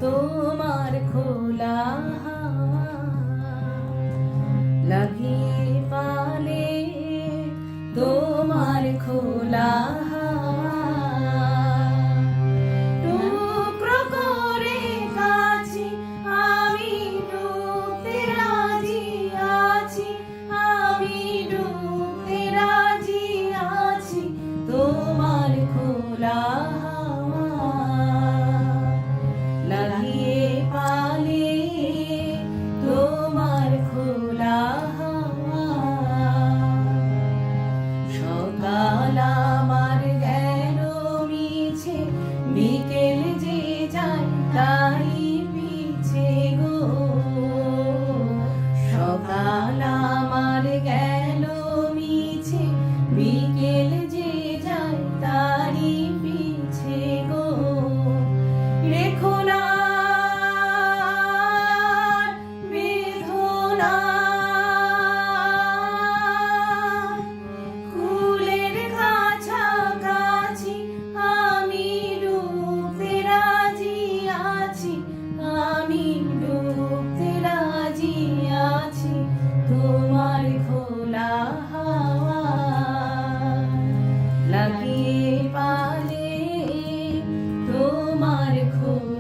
তোমার খোলা লাগিয়ে পালে তোমার খোলা টুকরো করে কাছি আমি ডুবতে রাজি আছি, আমি ডুবতে রাজি আছি তোমার খোলা লাগিয়ে পালে তোমার খোলা সকাল আমার গেল মিছে বিকেল যে যায় তাই পিছে গো, সকাল আমার গেল মিছে বিকেল যে যায় তারি পিছে গো। রেখো না বেদনা কুলের কাছাকাছি আমি ডুবতে রাজি আছি, আমি ডুবতে রাজি আছি তোমার খোলা হাওয়া লাগিয়ে পালে তোমার খোলা।